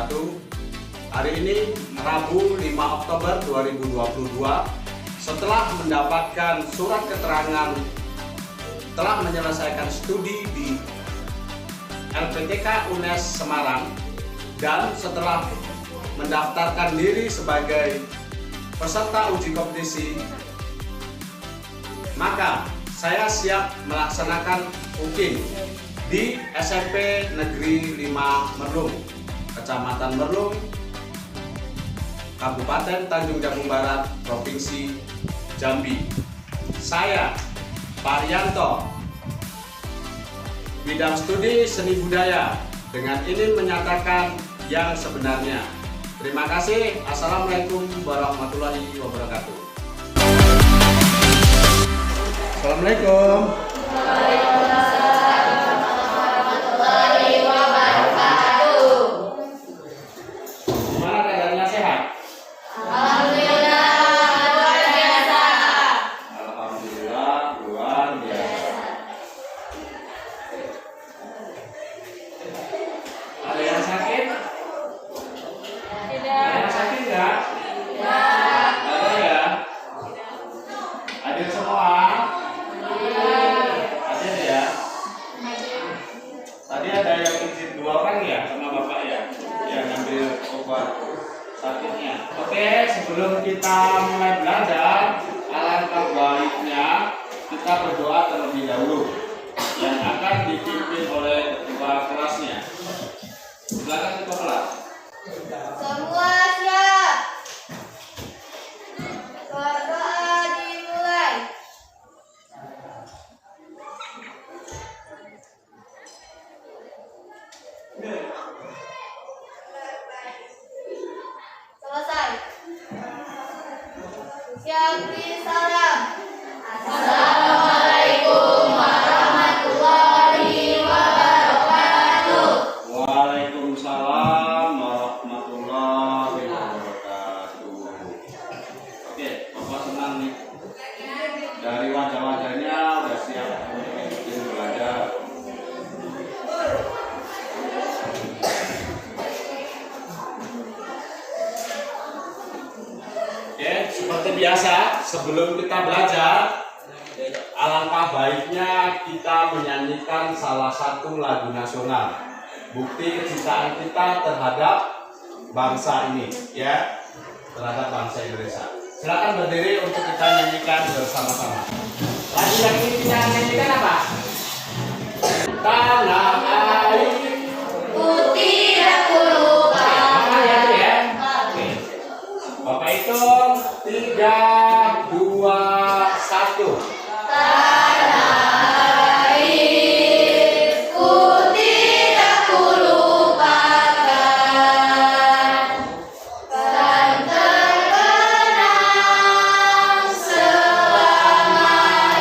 wabarakatuh. Hari ini Rabu 5 Oktober 2022, setelah mendapatkan surat keterangan telah menyelesaikan studi di LPTK UNES Semarang dan setelah mendaftarkan diri sebagai peserta uji kompetisi, maka saya siap melaksanakan UKIM di SMP Negeri 5 Merlung, Kecamatan Merlung, Kabupaten Tanjung Jabung Barat, Provinsi Jambi. Saya, Pak Rianto, bidang studi seni budaya, dengan ini menyatakan yang sebenarnya. Terima kasih. Assalamualaikum warahmatullahi wabarakatuh. Assalamualaikum. Gimana keadaannya, sehat? Alhamdulillah luar biasa. Alhamdulillah luar biasa. Ada yang sakit? Tidak. Ada yang sakit nggak? Tidak. Ada ya? Hadir semua? Hadir ya? Tadi ada yang izin 2 orang ya sama bapak ya? Yang ngambil obat sakitnya. Oke, sebelum kita mulai belajar, alangkah baiknya kita berdoa terlebih dahulu yang akan dipimpin oleh ketua kelasnya. Silakan ketua kelas. Semua siap. Berdoa dimulai. Selesai. Siap salam. Assalamualaikum warahmatullahi wabarakatuh. Waalaikumsalam warahmatullahi wabarakatuh. Oke, Bapak senang nih. Dari wajah-wajahnya udah siap untuk belajar. Oke, seperti biasa, sebelum kita belajar, alangkah baiknya kita menyanyikan salah satu lagu nasional, bukti kecintaan kita terhadap bangsa ini, ya, terhadap bangsa Indonesia. Silakan berdiri untuk kita nyanyikan bersama-sama. Lagu yang ini kita nyanyikan apa? Tanah air Putih aku lupa. Bapak ya, Bu, ya. Oke. Bapak hitung 3, 2, 1. Tanah airku tidak kulupakan, kan terkenang selamanya.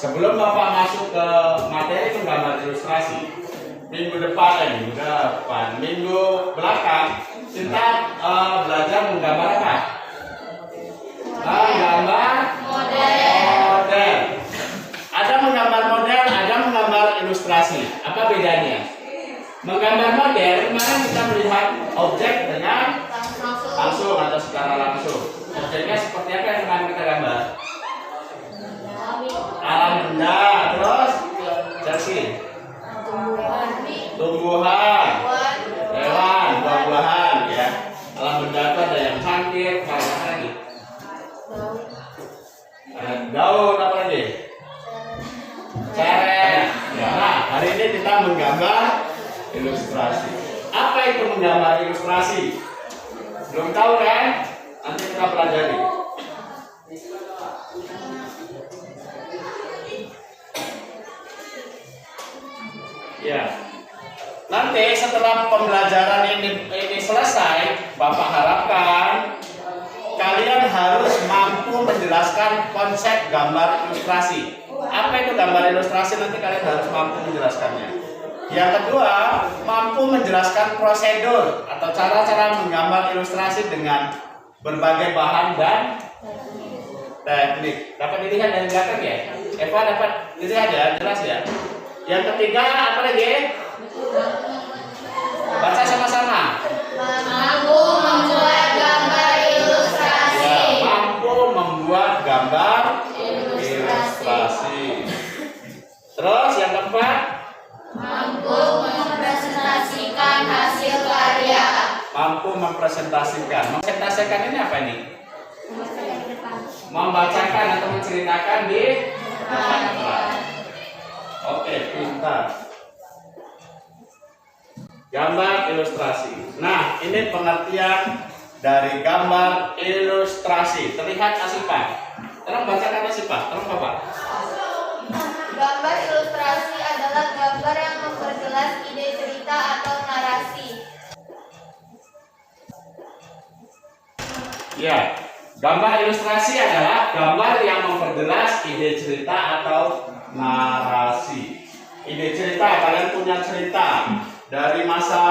sebelum Bapak masuk ke materi menggambar ilustrasi, minggu depan, minggu belakang kita belajar menggambar apa? Menggambar model. Ada menggambar model, ada menggambar ilustrasi. Apa bedanya? Menggambar model kemarin kita melihat objek dengan langsung atau secara langsung. Objeknya seperti apa yang kemarin kita gambar? Alam benda, terus Chelsea. Tumbuhan, hewan, buah-buahan, ya. Alam benda itu ada yang cangkir, apa lagi? Ada daun, apa lagi? Ceret. Ya, nah, hari ini kita menggambar ilustrasi. Apa itu menggambar ilustrasi? Belum tahu kan? Nanti kita pelajari. Ya. Nanti setelah pembelajaran ini selesai, Bapak harapkan kalian harus mampu menjelaskan konsep gambar ilustrasi. Apa itu gambar ilustrasi? Nanti kalian harus mampu menjelaskannya. Yang kedua, mampu menjelaskan prosedur atau cara-cara menggambar ilustrasi dengan berbagai bahan dan teknik. Dapat dilihat dari belakang ya? Eva dapat dilihat ya? Jelas ya? Yang ketiga, apa lagi? Baca sama-sama. Mampu membuat gambar ilustrasi. Ya, mampu membuat gambar ilustrasi. Terus yang keempat, Mampu mempresentasikan hasil karya. mampu mempresentasikan. Mempresentasikan ini apa ini? Membacakan atau menceritakan di depan. Oke, pintar. Gambar ilustrasi. Nah, ini pengertian dari gambar ilustrasi. Terlihat Asifah. Tolong bacakan Asifah. Tolong Bapak. Gambar ilustrasi adalah gambar yang memperjelas ide cerita atau narasi. Ya, gambar ilustrasi adalah gambar yang memperjelas ide cerita atau narasi. Ide cerita, kalian punya cerita dari masa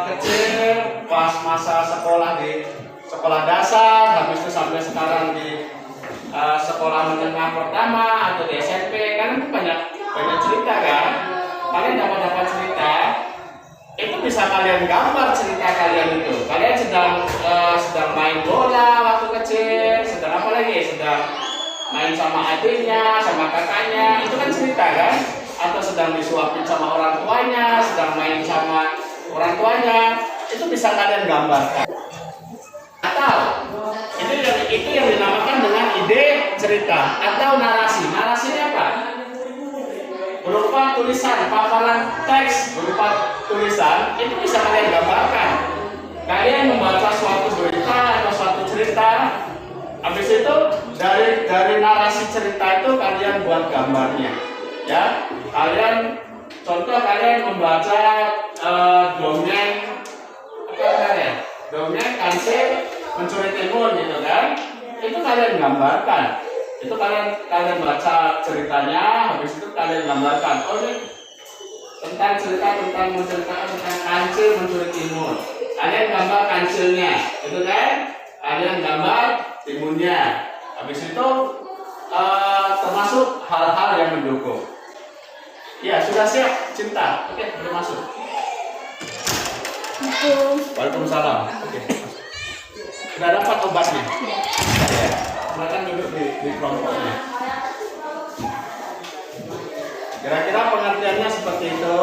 kecil, pas masa sekolah di sekolah dasar, habis itu sampai sekarang di sekolah menengah pertama atau di SMP, kan banyak cerita kan? Kalian dapat cerita, itu bisa kalian gambar cerita kalian itu. Kalian sedang main bola waktu kecil, sedang apa lagi? Sedang main sama adiknya, sama kakaknya, itu kan cerita kan? Atau sedang disuapin sama orang tuanya, sedang main sama orang tuanya, itu bisa kalian gambarkan. Atau itu yang dinamakan dengan ide cerita atau narasi. Narasinya apa? Berupa tulisan, paparan teks berupa tulisan, itu bisa kalian gambarkan. Kalian membaca suatu berita atau suatu cerita, habis itu dari narasi cerita itu kalian buat gambarnya. Ya, kalian membaca dongeng apa ya? Dongeng Kancil Mencuri Timun gitu kan? Itu kalian gambarkan. Itu kalian baca ceritanya, habis itu kalian gambarkan. Oh, ini tentang menceritakan tentang Kancil Mencuri Timun. Kalian gambar kancilnya, gitu kan? Kalian gambar timunnya. Habis itu termasuk hal-hal yang mendukung. Ya, sudah siap, Cinta. Oke, boleh masuk. Waalaikumsalam. Oke, masuk. Sudah dapat obatnya? Ya. Silakan duduk di kelompoknya. Kira-kira pengertiannya seperti itu.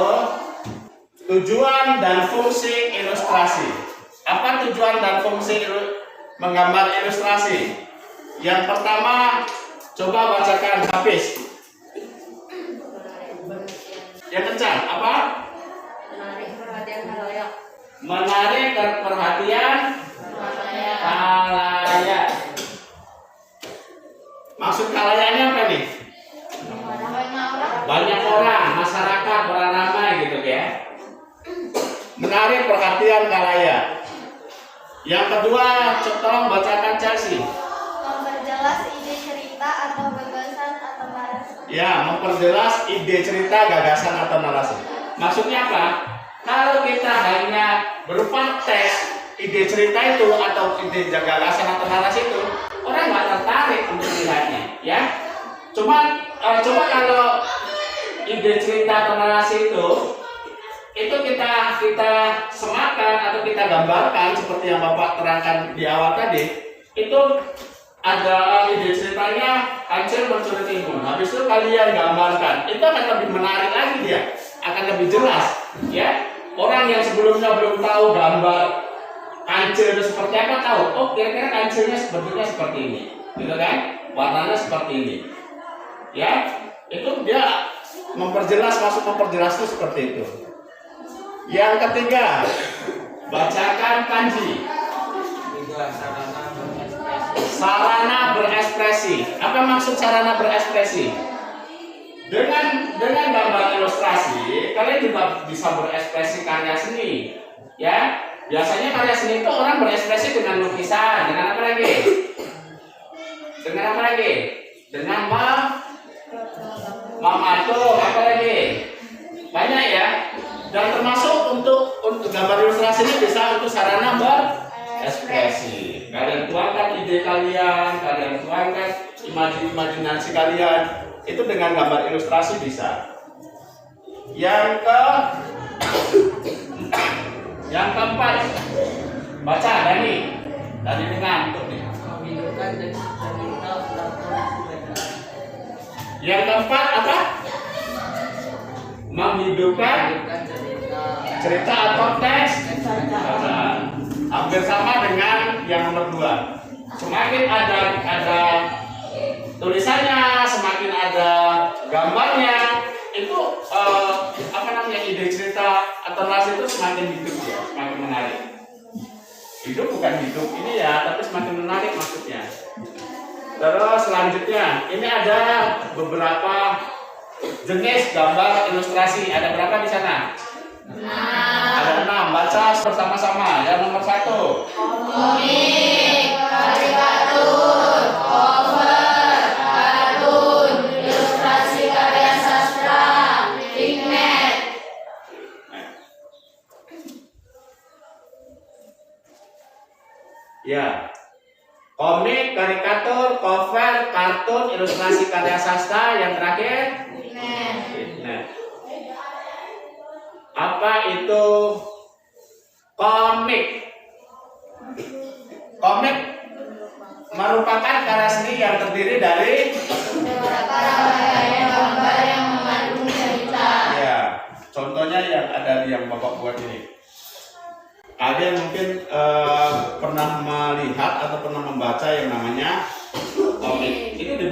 Tujuan dan fungsi ilustrasi. Apa tujuan dan fungsi menggambar ilustrasi? Yang pertama, coba bacakan habis. Yang kencang, apa? Menarik perhatian khalayak. Menarik perhatian khalayak. Maksud khalayaknya apa nih? Banyak orang, masyarakat, orang ramai gitu ya. Menarik perhatian khalayak. Yang kedua, tolong bacakan Chelsea. Memperjelas ide cerita atau gagasan atau narasi. Ya, memperjelas ide cerita, gagasan atau narasi. Maksudnya apa? Kalau kita hanya berupa teks ide cerita itu atau ide gagasan atau narasi itu, orang nggak tertarik untuk melihatnya, ya. Coba kalau ide cerita atau narasi itu kita semakan atau kita gambarkan seperti yang Bapak terangkan di awal tadi, itu ada ide ceritanya kancil mencuri timun. Habis itu kalian gambarkan, itu akan lebih menarik lagi dia, akan lebih jelas, ya. Orang yang sebelumnya belum tahu gambar kancil itu seperti apa tahu. Oh, kira-kira kancilnya sebetulnya seperti ini, gitu kan? Warnanya seperti ini, ya. Itu dia memperjelas itu seperti itu. Yang ketiga, bacakan kanji. Sarana berekspresi. Apa maksud sarana berekspresi? Dengan gambar ilustrasi, kalian juga bisa berekspresi karya seni, ya. Biasanya karya seni itu orang berekspresi dengan lukisan, dengan apa lagi? Dengan mematung, apa lagi? Banyak ya. Dan termasuk untuk gambar ilustrasi ini bisa untuk sarana berekspresi. Kalian tuangkan ide kalian tuangkan imajinasi kalian, itu dengan gambar ilustrasi bisa. Yang keempat, baca Dani ini ngantuk nih. Yang keempat apa? Menghidupkan cerita atau teks. Hampir sama dengan yang nomor 2. Semakin ada tulisannya, semakin ada gambarnya, itu ide cerita atau narasi itu semakin hidup ya, semakin menarik. Hidup bukan hidup ini ya, tapi semakin menarik maksudnya. Terus selanjutnya, ini ada beberapa jenis gambar ilustrasi. Ada berapa di sana? 6. Ada 6. Baca bersama-sama. Yang nomor 1. Komik, karikatur, cover, kartun, ilustrasi karya sastra, pigment. Ya. Komik, karikatur, cover, kartun, ilustrasi karya sastra. Yang terakhir? Pigment. Apa itu komik? Komik merupakan karya seni yang terdiri dari beberapa rangkaian gambar yang mengandung cerita. ya, contohnya yang ada di yang Bapak buat ini. Kalian mungkin pernah melihat atau pernah membaca yang namanya komik. Itu di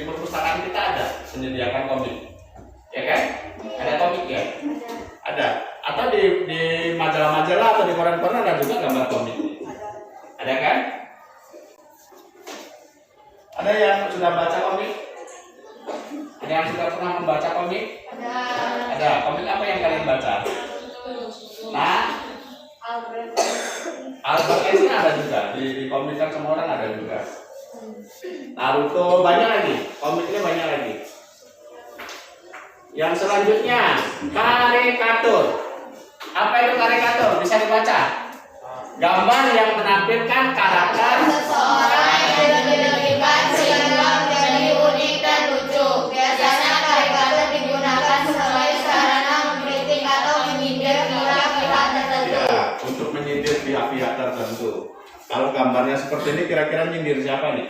perpustakaan kita ada menyediakan komik, ya kan? Ada komik ya? Ada. Atau di majalah-majalah atau di koran-koran ada juga gambar komik. Ada kan? Ada yang sudah baca komik? Ada yang sudah pernah membaca komik? Ada. Komik apa yang kalian baca? Nah, Albert Einstein ada juga. Di komik kan semua orang ada juga. Naruto, banyak lagi. Komiknya banyak lagi. Yang selanjutnya, karikatur. Apa itu karikatur? Bisa dibaca. Gambar yang menampilkan karakter Seseorang yang diberikan sehingga menjadi unik dan lucu. Biasanya karikatur digunakan sebagai sarana mengkritik atau menyindir pihak-pihak tertentu. ya, untuk menyindir pihak-pihak tertentu. Kalau gambarnya seperti ini, kira-kira nyindir siapa nih?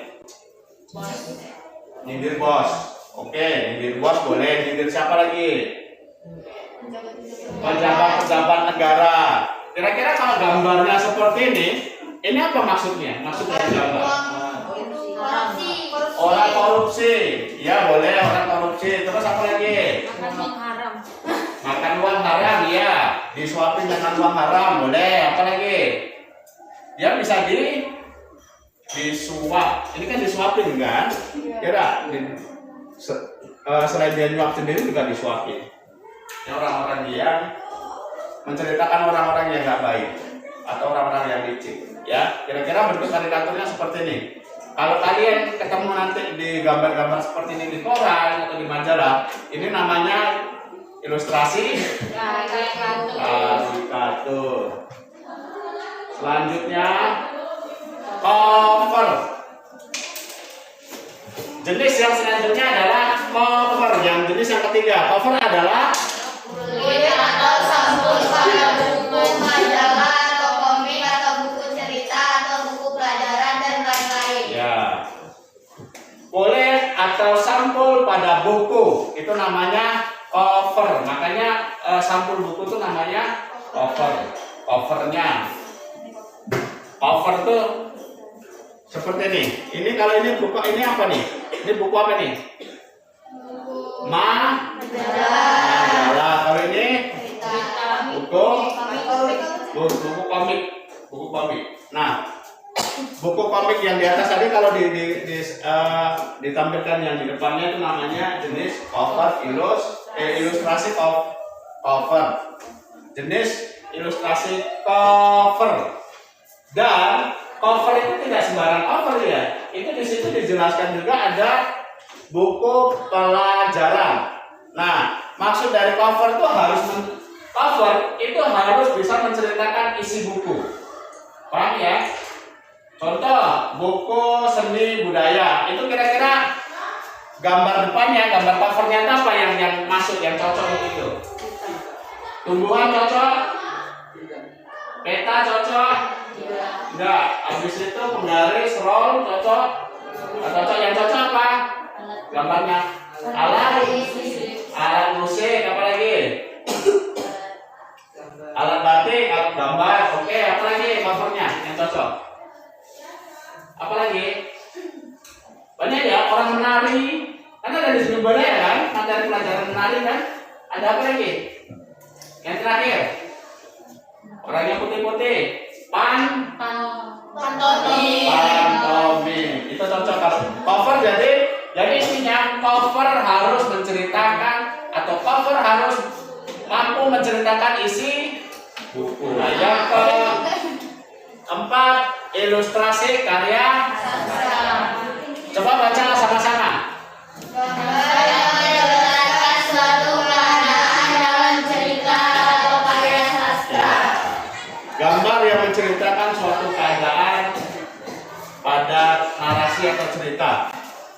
Nyindir bos. Oke, nyindir bos boleh. Nyindir siapa lagi? Pejabat-pejabat negara. Kira-kira kalau gambarnya seperti ini apa maksudnya? Maksudnya gambar Korupsi. orang korupsi, ya boleh orang korupsi. Terus apa lagi? Makan uang haram, ya. Disuapin dengan uang haram, boleh. Apa lagi? Ya bisa disuap. Ini kan disuapin kan? Kira selain dia nyuap sendiri juga disuapin. Orang-orang yang menceritakan orang-orang yang nggak baik atau orang-orang yang licik, ya. Kira-kira bentuk karikaturnya seperti ini. Kalau kalian ketemu nanti di gambar-gambar seperti ini di koran atau di majalah, ini namanya ilustrasi karikatur. Selanjutnya cover. Jenis yang selanjutnya adalah cover. Yang jenis yang ketiga, cover adalah kulit atau sampul pada buku, majalah atau komik atau buku cerita atau buku pelajaran dan lain-lain. ya kulit atau sampul pada buku itu namanya cover. Makanya sampul buku itu namanya cover. Covernya, cover tuh seperti ini. Ini kalau ini buku ini apa nih? Ini buku apa nih? Majalah. Kalau ini buku komik. Buku komik. Nah, buku komik yang di atas tadi kalau ditampilkan yang di depannya itu namanya jenis cover ilustrasi cover. Jenis ilustrasi cover. Dan cover itu tidak sembarang cover ya. Itu di situ dijelaskan juga ada buku pelajaran. Nah, maksud dari cover itu harus bisa menceritakan isi buku. Paham ya? Contoh buku seni budaya itu kira-kira gambar depannya, gambar covernya itu apa yang masuk, yang cocok begitu? Tumbuhan cocok? Peta cocok? Enggak. Habis itu penggaris roll cocok? Nggak cocok. Yang cocok apa? Gambarnya alat musik, apa lagi? Alat batik, alat gambar. Oke, apa lagi covernya yang cocok? Apa lagi? Banyak ya, orang menari. Kan ada di seni budaya kan, materi pelajaran menari kan. Ada apa lagi? Yang terakhir, orang yang putih-putih, pantomim. Itu cocok kalau cover. Jadi intinya cover harus menceritakan atau cover harus mampu menceritakan isi buku. Nah, yang keempat, ilustrasi karya sastra. Coba baca sama-sama. Gambar yang menjelaskan suatu keadaan dalam cerita atau karya sastra. Gambar yang menceritakan suatu keadaan pada narasi atau cerita.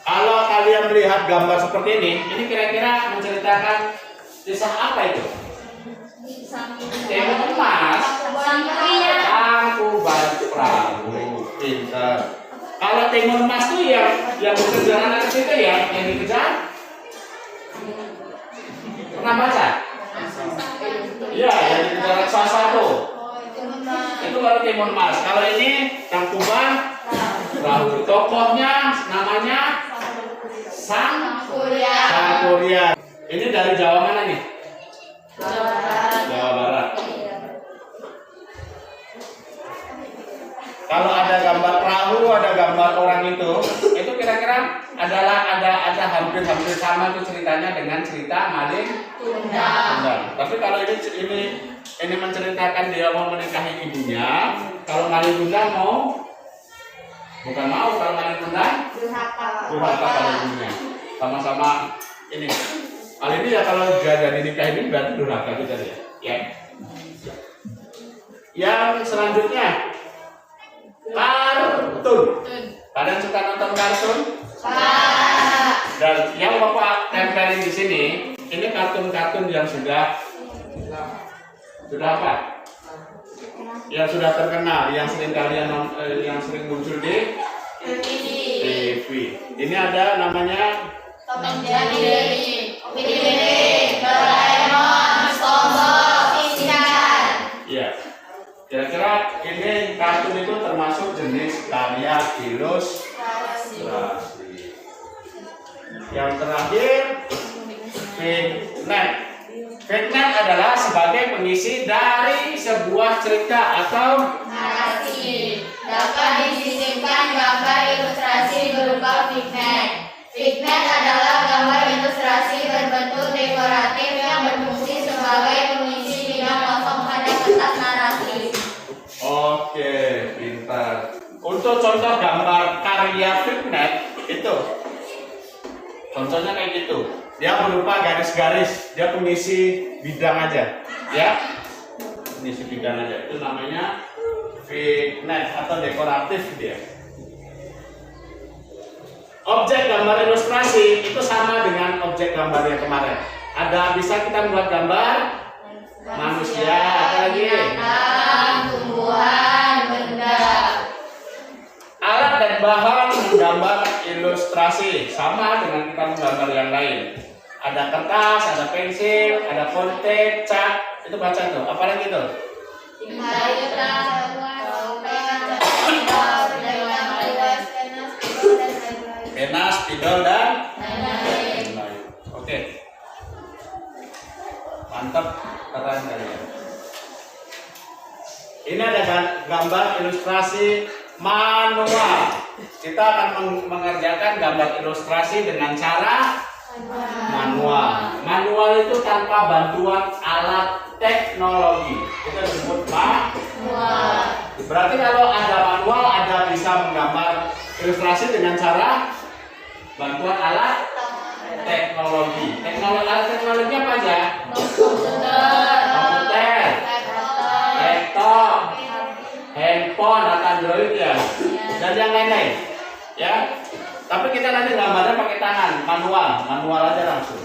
Kalau kalian melihat gambar seperti ini kira-kira menceritakan kisah apa itu? Timun emas, Tangkuban Perahu. Pintar. Kalau timun emas itu yang bekerja anak kecil itu yang dikejar. Pernah baca? Iya, yang dikejar raksasa tuh. Itu kalau timun emas. Kalau ini Tangkuban Perahu. Tokohnya namanya Sangkuriang. Ini dari Jawa mana nih? Jawa Barat. Kalau ada gambar perahu, ada gambar orang itu kira-kira ada hampir sama tuh ceritanya dengan cerita Malin Kundang. Tapi kalau ini menceritakan dia mau menikahi ibunya. Kalau Malin Kundang kalau Malin Kundang durhaka pada ibunya. Sama-sama ini. Hal ini ya kalau jadi dinikahin berarti durhaka juga ya. Yang selanjutnya kartun. Kalian suka nonton kartun? Dan yang Bapak tempelin di sini, ini kartun-kartun yang sudah apa? Yang sudah terkenal, yang sering muncul di TV. Ini ada namanya Tom and Jerry, Doraemon, SpongeBob, Shinchan. Iya. Kira-kira ini kartun itu termasuk jenis karya ilustrasi. Yang terakhir, vignette. Vignette adalah sebagai pengisi dari sebuah cerita atau narasi. Dapat disisipkan gambar ilustrasi berupa vignette. Vignette adalah gambar ilustrasi berbentuk dekoratif yang berfungsi sebagai pengisi bidang kosong pada kertas narasi. Oke, pintar. Untuk contoh gambar karya net itu contohnya kayak gitu. Dia berupa garis-garis, dia pengisi bidang aja, ya. Pengisi bidang aja. Itu namanya vignet atau dekoratif dia. Objek gambar ilustrasi itu sama dengan objek gambar yang kemarin. Bisa kita membuat gambar manusia, apalagi binatang, tumbuhan, benda. alat dan bahan menggambar ilustrasi sama dengan kita menggambar yang lain. Ada kertas, ada pensil, ada fonte, cat. Itu baca tuh. Apalagi tuh? Pena, spidol dan lain-lain. Oke. Mantap keren kalian. Ini ada gambar ilustrasi manual. Kita akan mengerjakan gambar ilustrasi dengan cara manual. Manual itu tanpa bantuan alat teknologi. Kita disebut manual. Berarti kalau ada manual, ada bisa menggambar ilustrasi dengan cara bantuan alat teknologi. Alat teknologi apa aja? Komputer, laptop, handphone atau Android ya, dan yang lain-lain. Ya. Tapi kita nanti gambarnya pakai tangan, manual aja langsung.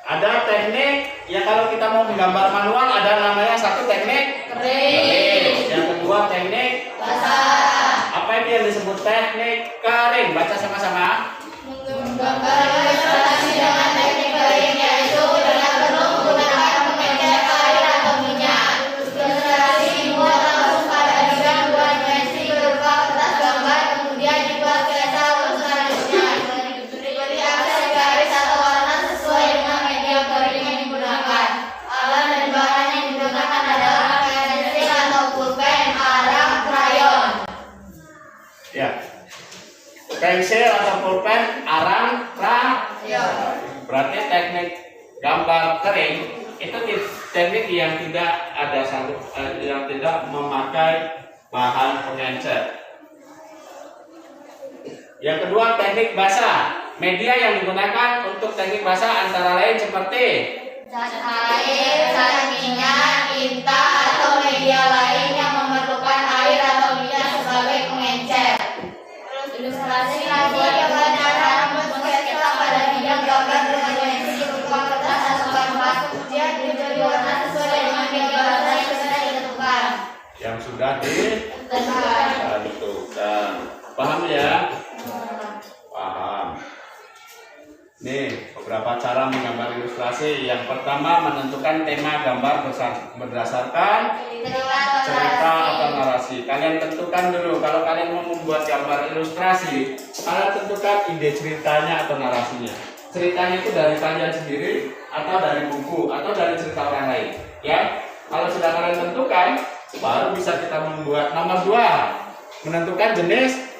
Ada teknik ya, kalau kita mau menggambar manual ada namanya satu teknik kering, yang kedua teknik basah. Apa itu yang disebut teknik kering? Baca sama-sama. Menggambar ilustrasi dengan teknik kering yaitu tidak perlu menggunakan pengecer air atau minyak. Ilustrasi dibuat langsung pada bidang dua dimensi berupa kertas gambar, kemudian dibuat sketsa untuk selanjutnya. Diberi aksen garis atau warna sesuai dengan media kering yang digunakan. Alat dan bahan yang digunakan adalah pensil atau pulpen, arang, krayon. Ya. Pensil atau pulpen, arang, krayon. Berarti teknik gambar kering itu teknik yang tidak ada yang tidak memakai bahan pengencer. Yang kedua teknik basah. Media yang digunakan untuk teknik basah antara lain seperti Cat air, cat minyak, tinta, atau media lain yang memerlukan air atau minyak sebagai pengencer. Ilustrasi lagi kebenaran sketsa pada bidang gambar berdimensi berupa kertas atau kanvas, kemudian diberi warna sesuai dengan media basah yang sudah ditentukan. yang sudah ditentukan. Paham ya? Paham. Nih, beberapa cara menggambar ilustrasi. Yang pertama, menentukan tema gambar berdasarkan cerita atau narasi. Kalian tentukan dulu. Kalau kalian mau membuat gambar ilustrasi, kalian tentukan ide ceritanya atau narasinya. Ceritanya itu dari kalian sendiri, atau dari buku, atau dari cerita orang lain. Ya, kalau sudah kalian tentukan, baru bisa kita membuat. Nomor 2, menentukan jenis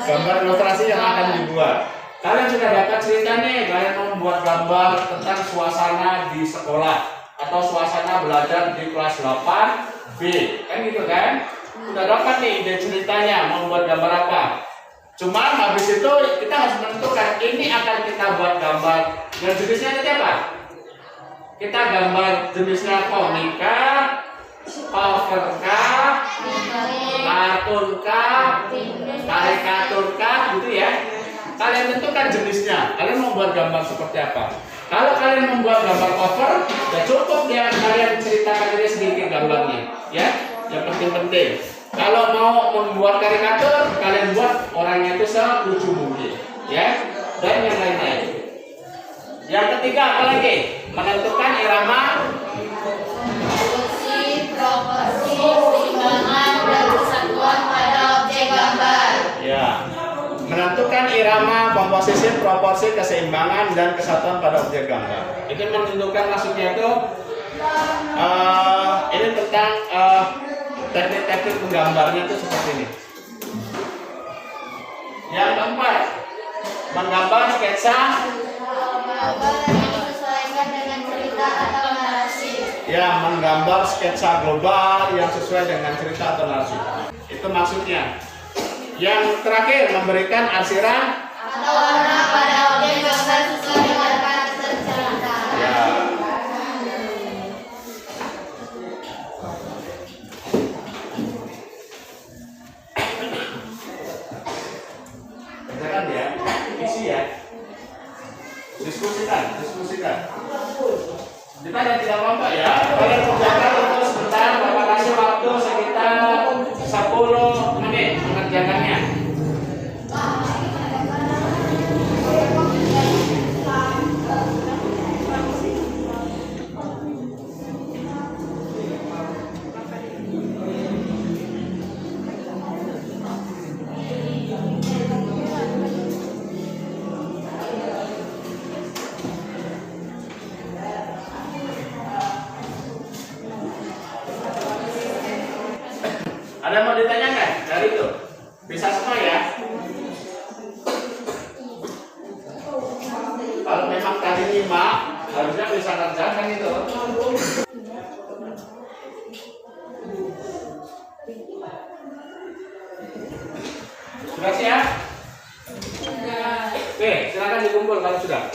gambar ilustrasi yang akan dibuat. Kalian sudah dapat cerita nih, kalian mau membuat gambar tentang suasana di sekolah atau suasana belajar di kelas 8B, kan gitu kan? Sudah dapat nih ide ceritanya, mau membuat gambar apa? Cuma habis itu kita harus menentukan ini akan kita buat gambar yang jenisnya nanti apa? Kita gambar jenisnya komika, coverkah, kartunkah, karikaturkah, gitu ya. Kalian tentukan jenisnya. Kalian mau buat gambar seperti apa? Kalau kalian membuat gambar cover, ya cukup ya kalian ceritakan ini sedikit gambarnya, ya. Yang penting-penting. Kalau mau membuat karikatur, kalian buat orangnya itu selucu mungkin, ya. Dan yang lain-lain. Yang ketiga apa lagi? Menentukan irama, Fungsi, proporsi, keseimbangan, dan kesatuan pada objek gambar. ya. Menentukan irama, komposisi, proporsi, keseimbangan, dan kesatuan pada objek gambar. Itu menentukan maksudnya itu ini tentang teknik-teknik menggambarnya itu seperti ini. Yang keempat, menggambar sketsa. Gambar yang disesuaikan dengan cerita atau narasi. Ya, menggambar sketsa global yang sesuai dengan cerita atau narasi. Itu maksudnya. Yang terakhir, memberikan arsiran atau warna pada objek gambar sesuai dengan karakter cerita. ya. Kerjakan ya, isi ya. Diskusikan. Kita ada 3 kelompok ya. Kalian kerjakan untuk sebentar, Bapak kasih waktu sekitar 10 menit mengerjakannya. Ada mau ditanyakan dari itu? Bisa semua ya? Kalau memang tadi 5, harusnya bisa kerjakan itu. Sudah siap? Oke, silakan dikumpul kalau sudah.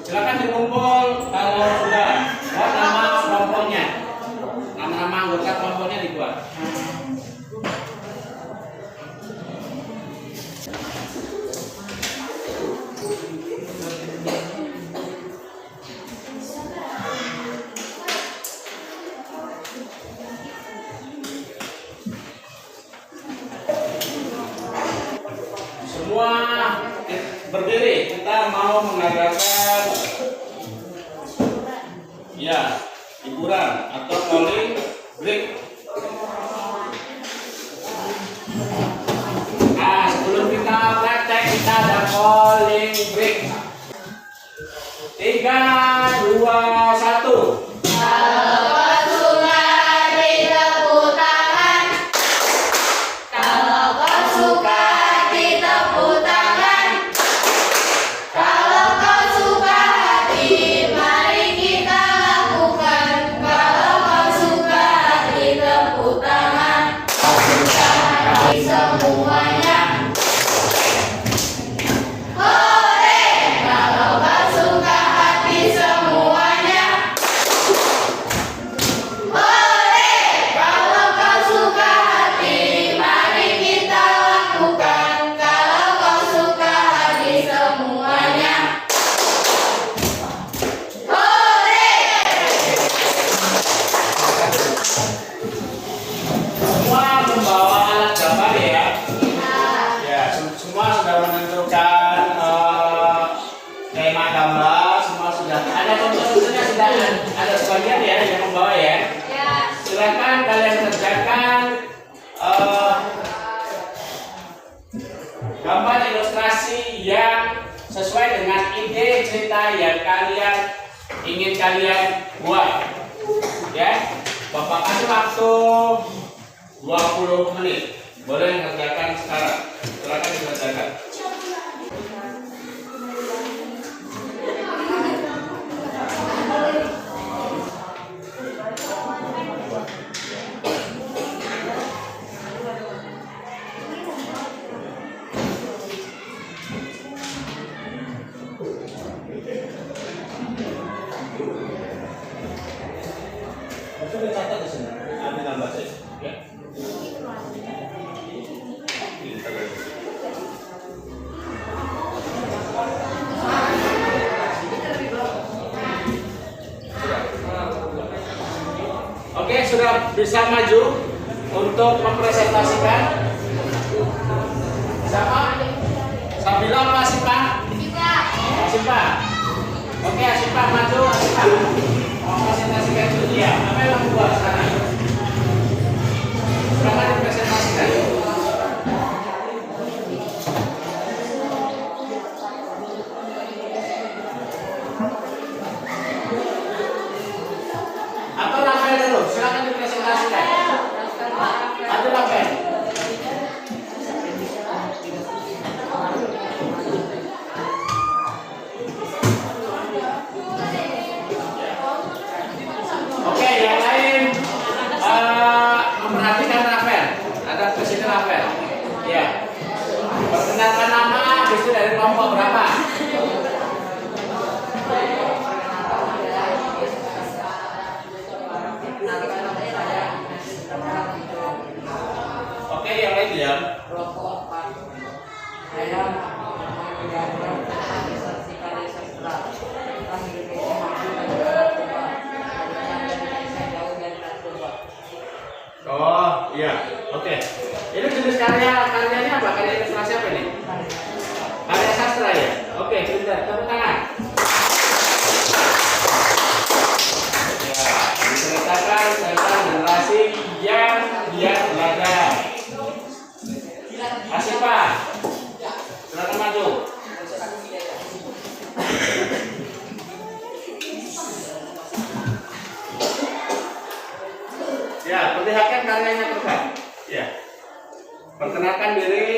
Silakan dikumpul kalau sudah. Buat nama kelompoknya. Nama-nama anggota kelompoknya dibuat. Semua berdiri, kita mau mengadakan ya hiburan atau calling break. Nah, sebelum kita praktek kita ada calling break. 3, 2, 1. Kalau kau suka hati tepuk tangan. Kalau kau suka hati tepuk tangan. Kalau kau suka hati, mari kita lakukan. Kalau kau suka hati tepuk tangan. Kau suka hati semuanya. Hore! Kalau kau suka hati semuanya. Hore! Kalau kau suka hati, mari kita lakukan. Kalau kau suka hati semuanya. Hore! Semua membawa alat gambar ya. Ya, semua sudah menentukan tema gambar, semua sudah ada komposisinya, sudah ada sebagian ya yang membawa ya. Ya. Silakan kalian kerjakan gambar ilustrasi yang sesuai dengan ide cerita yang kalian ingin kalian buat. Ya, Bapak kasih waktu 20 menit. Boleh mengerjakan sekarang. Silakan dikerjakan. Itu dicatat di sini. Ambil gambar saja. Ya. Oke, sudah bisa maju untuk mempresentasikan. Siapa? Sabila apa Asipa? Asipa. Oke, Asipa maju, Asipa. Mau presentasikan dulu dia. Apa yang kamu buat sekarang? Silakan dipresentasikan. Atau Rafael dulu, silakan dipresentasikan. Atau Rafael. Oke, yang lain memperhatikan kelompok berapa? Oke, yang lain ya. Oh, iya. Oke. Ini jenis karyanya apa? Karya ilustrasi apa ini? Karya sastra ya? Oke, sebentar. Tepuk tangan. Ya, diceritakan tentang generasi yang giat belajar. Asifah, silakan maju. Ya, perlihatkan karyanya Tuhan. Ya. Perkenalkan diri.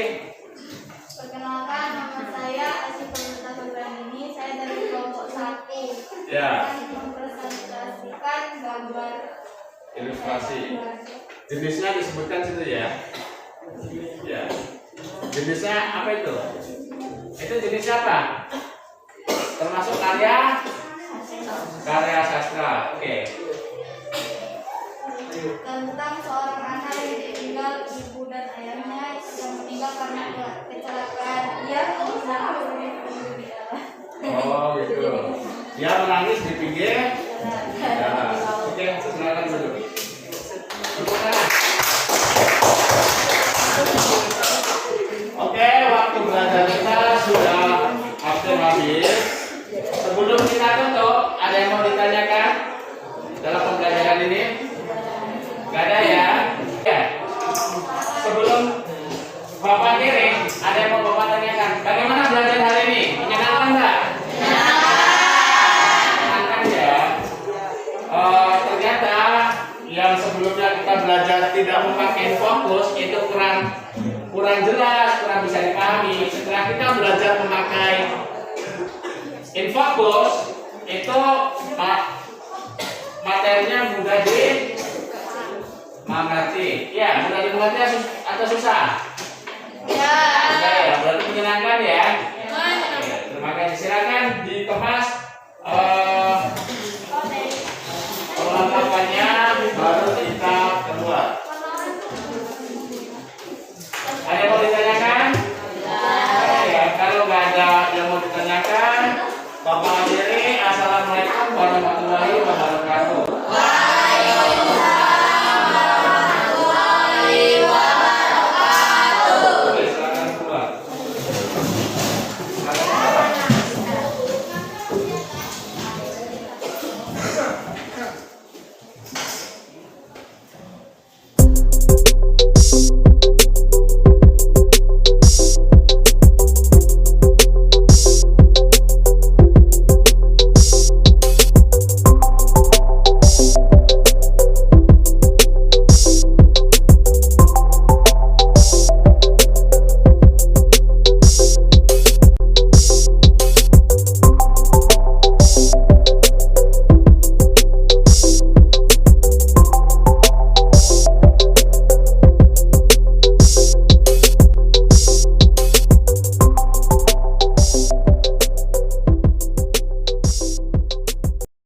Perkenalkan, nama saya Asifah Febriani. Saya dari kelompok 1. Ya. Saya mempresentasikan gambar Ilustrasi. Jenisnya disebutkan situ ya. Ya. Jenisnya apa itu? Itu jenisnya apa? Termasuk karya sastra. Oke. tentang seorang anak yang ditinggal ibu dan ayahnya yang meninggal karena kecelakaan. Ia berusaha di dalam. Oh gitu. Dia menangis di pinggir jalan. Oke, silakan dulu. Tepuk tangan. Oke, waktu belajar kita sudah hampir habis. Sebelum kita tutup, ada yang mau ditanyakan dalam pembelajaran ini? Gak ada ya? Ya. Sebelum Bapak kirim, ada yang mau Bapak tanyakan? Bagaimana belajar hari ini? Menyenangkan nggak? Menyenangkan ya. Ternyata yang sebelumnya kita belajar tidak memakai fokus itu kurang jelas, kurang bisa dipahami. Setelah kita belajar memakai infocus, itu materinya mudah dimengerti. Ya, mudah dimengerti atau susah? Ya. Oke, ya, berarti menyenangkan ya. Oke, terima kasih. Silakan dikemas perlengkapannya, baru kita keluar. Ada yang mau ditanyakan? Ya, kalau nggak ada yang mau ditanyakan, Bapak akhiri. Assalamualaikum warahmatullahi wabarakatuh.